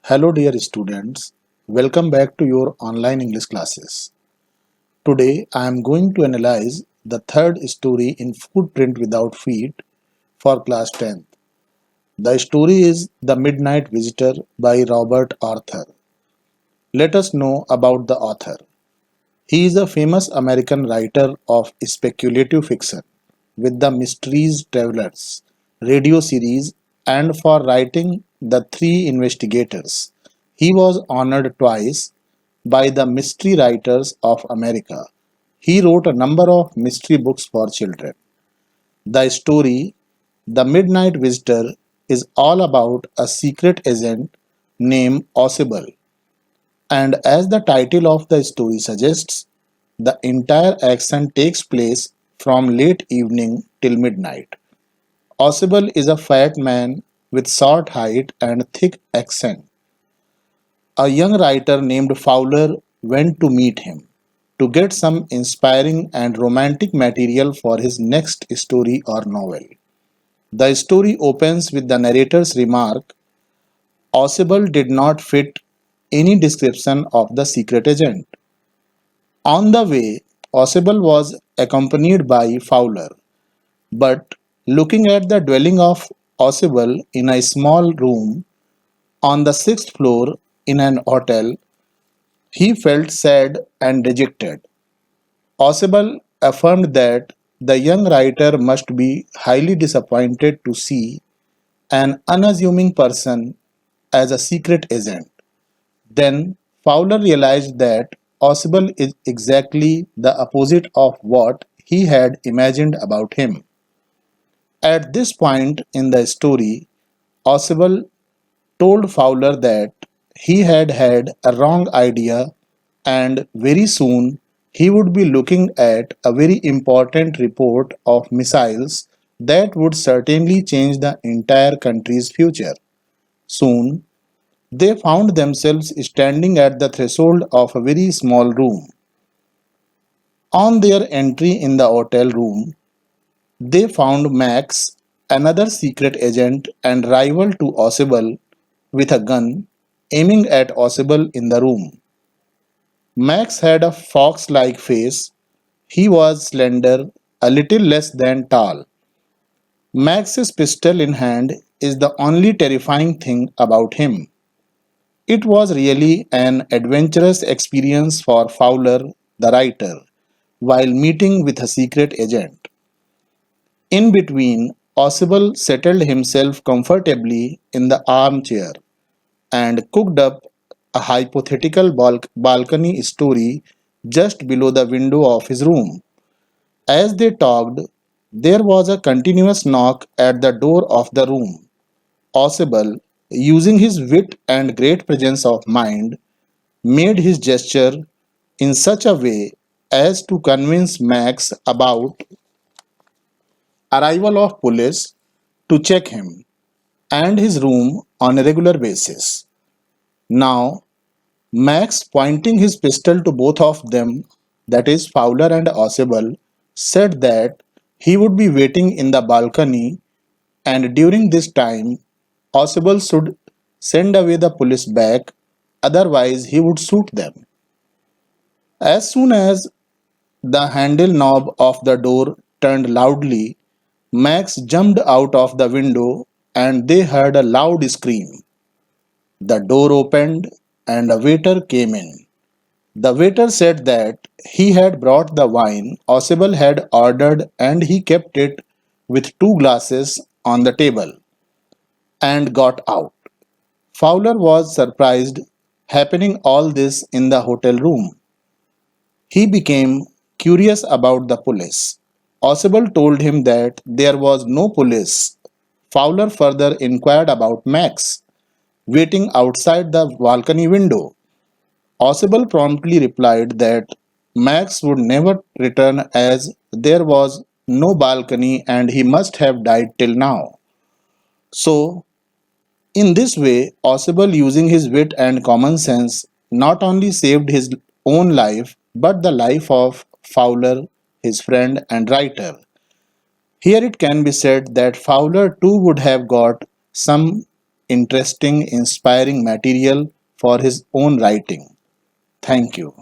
Hello, dear students. Welcome back to your online English classes. Today, I am going to analyze the third story in Footprint Without Feet for class 10th. The story is The Midnight Visitor by Robert Arthur. Let us know about the author. He is a famous American writer of speculative fiction with the Mysteries Travelers radio series and for writing The Three Investigators. He was honored twice by the Mystery Writers of America. He wrote a number of mystery books for children. The story, The Midnight Visitor, is all about a secret agent named Ossible, and as the title of the story suggests, the entire action takes place from late evening till midnight. Ossible is a fat man with short height and thick accent. A young writer named Fowler went to meet him to get some inspiring and romantic material for his next story or novel. The story opens with the narrator's remark, Ossible did not fit any description of the secret agent. On the way, Ossible was accompanied by Fowler, but looking at the dwelling of Ossible in a small room on the sixth floor in an hotel, he felt sad and dejected. Ossible affirmed that the young writer must be highly disappointed to see an unassuming person as a secret agent. Then Fowler realized that Ossible is exactly the opposite of what he had imagined about him. At this point in the story, Ossible told Fowler that he had had a wrong idea and very soon he would be looking at a very important report of missiles that would certainly change the entire country's future. Soon, they found themselves standing at the threshold of a very small room. On their entry in the hotel room, they found Max, another secret agent and rival to Ossible, with a gun, aiming at Ossible in the room. Max had a fox like face. He was slender, a little less than tall. Max's pistol in hand is the only terrifying thing about him. It was really an adventurous experience for Fowler, the writer, while meeting with a secret agent. In between, Ossible settled himself comfortably in the armchair and cooked up a hypothetical balcony story just below the window of his room. As they talked, there was a continuous knock at the door of the room. Ossible, using his wit and great presence of mind, made his gesture in such a way as to convince Max about arrival of police to check him and his room on a regular basis. Now, Max, pointing his pistol to both of them, that is Fowler and Ossible, said that he would be waiting in the balcony and during this time Ossible should send away the police back, otherwise he would shoot them. As soon as the handle knob of the door turned loudly, Max jumped out of the window and they heard a loud scream. The door opened and a waiter came in. The waiter said that he had brought the wine Ossible had ordered and he kept it with two glasses on the table and got out. Fowler was surprised happening all this in the hotel room. He became curious about the police. Ossible told him that there was no police. Fowler further inquired about Max, waiting outside the balcony window. Ossible promptly replied that Max would never return as there was no balcony and he must have died till now. So, in this way, Ossible, using his wit and common sense, not only saved his own life but the life of Fowler, his friend and writer. Here it can be said that Fowler too would have got some interesting, inspiring material for his own writing. Thank you.